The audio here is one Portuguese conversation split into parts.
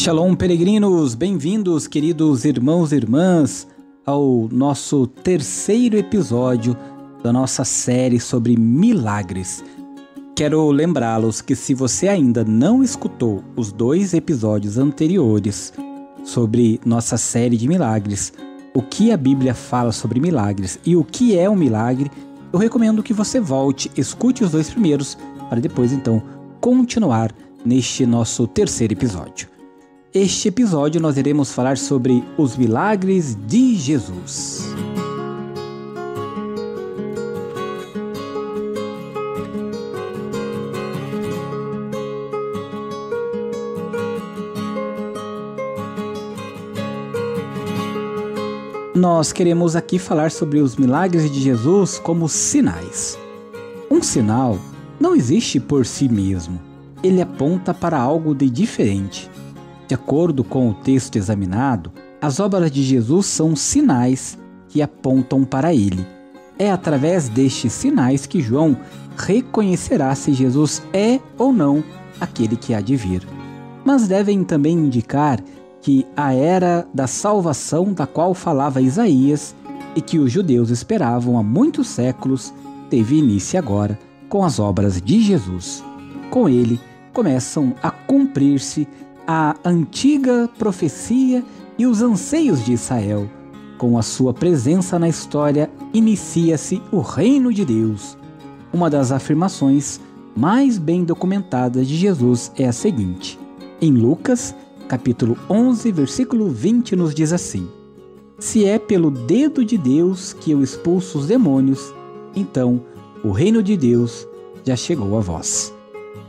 Shalom, peregrinos, bem-vindos, queridos irmãos e irmãs, ao nosso terceiro episódio da nossa série sobre milagres. Quero lembrá-los que se você ainda não escutou os 2 episódios anteriores sobre nossa série de milagres, o que a Bíblia fala sobre milagres e o que é um milagre, eu recomendo que você volte, escute os 2 primeiros, para depois então continuar neste nosso terceiro episódio. Este episódio nós iremos falar sobre os milagres de Jesus. Nós queremos aqui falar sobre os milagres de Jesus como sinais. Um sinal não existe por si mesmo, ele aponta para algo de diferente. De acordo com o texto examinado, as obras de Jesus são sinais que apontam para ele. É através destes sinais que João reconhecerá se Jesus é ou não aquele que há de vir. Mas devem também indicar que a era da salvação da qual falava Isaías e que os judeus esperavam há muitos séculos teve início agora com as obras de Jesus. Com ele começam a cumprir-se a antiga profecia e os anseios de Israel. Com a sua presença na história, inicia-se o reino de Deus. Uma das afirmações mais bem documentadas de Jesus é a seguinte. Em Lucas, capítulo 11, versículo 20, nos diz assim: Se é pelo dedo de Deus que eu expulso os demônios, então o reino de Deus já chegou a vós.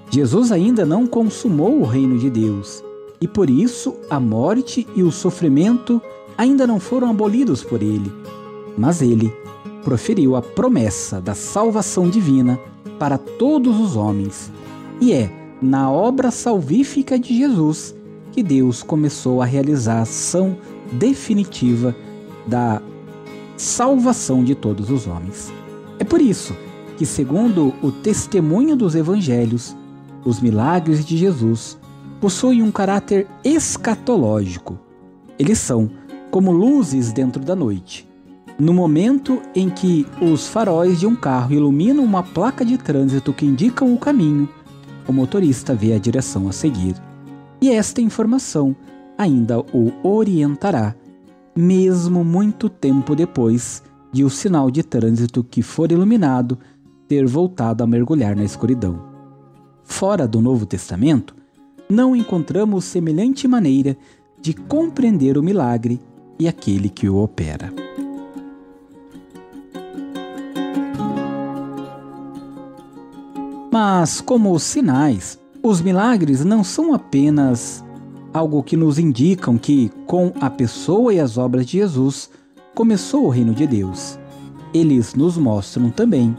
Jesus ainda não consumou o reino de Deus, e por isso a morte e o sofrimento ainda não foram abolidos por ele. Mas ele proferiu a promessa da salvação divina para todos os homens. E é na obra salvífica de Jesus que Deus começou a realizar a ação definitiva da salvação de todos os homens. É por isso que, segundo o testemunho dos evangelhos, os milagres de Jesus possuem um caráter escatológico. Eles são como luzes dentro da noite. No momento em que os faróis de um carro iluminam uma placa de trânsito que indicam o caminho, o motorista vê a direção a seguir. E esta informação ainda o orientará, mesmo muito tempo depois de o sinal de trânsito que for iluminado ter voltado a mergulhar na escuridão. Fora do Novo Testamento, não encontramos semelhante maneira de compreender o milagre e aquele que o opera. Mas, como os sinais, os milagres não são apenas algo que nos indicam que, com a pessoa e as obras de Jesus, começou o reino de Deus. Eles nos mostram também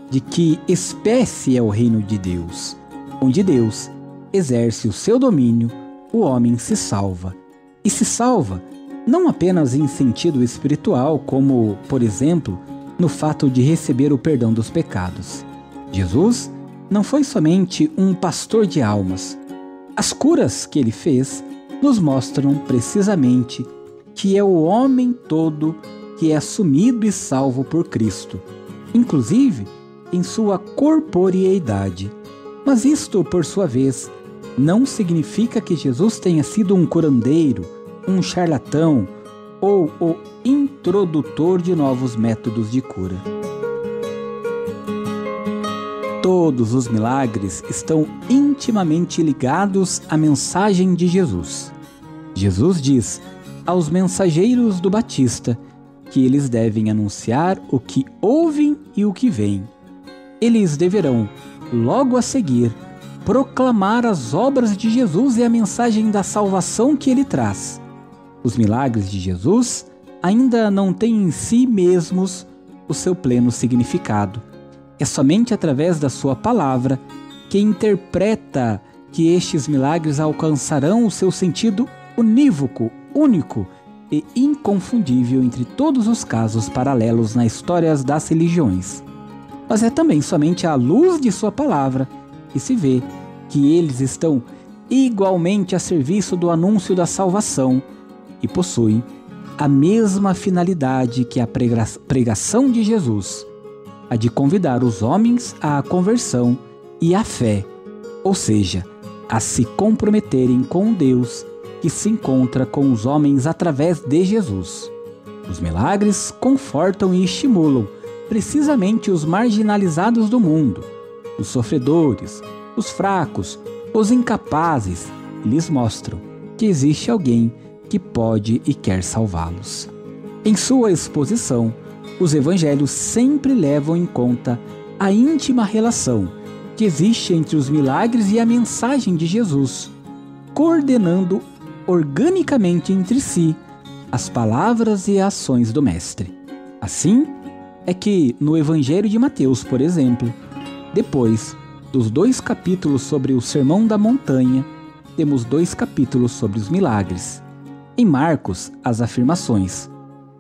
de que espécie é o reino de Deus. Onde Deus exerce o seu domínio, o homem se salva. E se salva não apenas em sentido espiritual, como, por exemplo, no fato de receber o perdão dos pecados. Jesus não foi somente um pastor de almas. As curas que ele fez nos mostram precisamente que é o homem todo que é assumido e salvo por Cristo, inclusive em sua corporeidade. Mas isto, por sua vez, não significa que Jesus tenha sido um curandeiro, um charlatão ou o introdutor de novos métodos de cura. Todos os milagres estão intimamente ligados à mensagem de Jesus. Jesus diz aos mensageiros do Batista que eles devem anunciar o que ouvem e o que veem. Eles deverão, logo a seguir, proclamar as obras de Jesus e a mensagem da salvação que ele traz. Os milagres de Jesus ainda não têm em si mesmos o seu pleno significado. É somente através da sua palavra que interpreta que estes milagres alcançarão o seu sentido unívoco, único e inconfundível entre todos os casos paralelos na história das religiões. Mas é também somente à luz de sua palavra que se vê que eles estão igualmente a serviço do anúncio da salvação e possuem a mesma finalidade que a pregação de Jesus, a de convidar os homens à conversão e à fé, ou seja, a se comprometerem com Deus que se encontra com os homens através de Jesus. Os milagres confortam e estimulam precisamente os marginalizados do mundo, os sofredores, os fracos, os incapazes, e lhes mostram que existe alguém que pode e quer salvá-los. Em sua exposição, os evangelhos sempre levam em conta a íntima relação que existe entre os milagres e a mensagem de Jesus, coordenando organicamente entre si as palavras e ações do Mestre. Assim é que no Evangelho de Mateus, por exemplo, depois dos 2 capítulos sobre o Sermão da Montanha, temos 2 capítulos sobre os milagres. Em Marcos, as afirmações: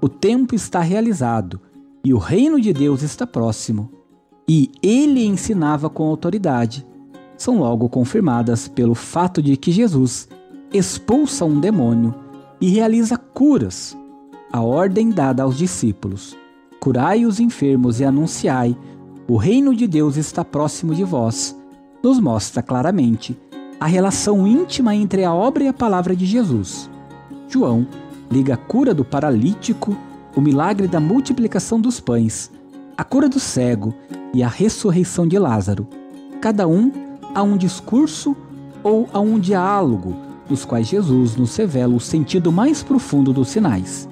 o tempo está realizado e o reino de Deus está próximo, e ele ensinava com autoridade, são logo confirmadas pelo fato de que Jesus expulsa um demônio e realiza curas, a ordem dada aos discípulos: curai os enfermos e anunciai, o reino de Deus está próximo de vós, nos mostra claramente a relação íntima entre a obra e a palavra de Jesus. João liga a cura do paralítico, o milagre da multiplicação dos pães, a cura do cego e a ressurreição de Lázaro, cada um a um discurso ou a um diálogo, nos quais Jesus nos revela o sentido mais profundo dos sinais.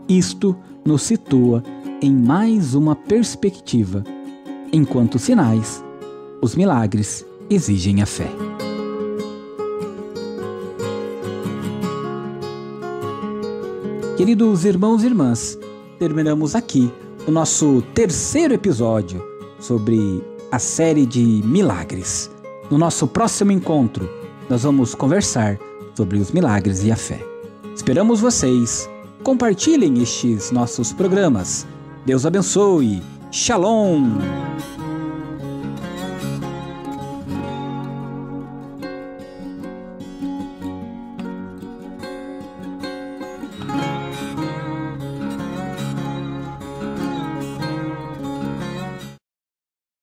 Isto nos situa em mais uma perspectiva. Enquanto sinais, os milagres exigem a fé. Queridos irmãos e irmãs, terminamos aqui o nosso 3º episódio sobre a série de milagres. No nosso próximo encontro, nós vamos conversar sobre os milagres e a fé. Esperamos vocês. Compartilhem estes nossos programas. Deus abençoe. Shalom!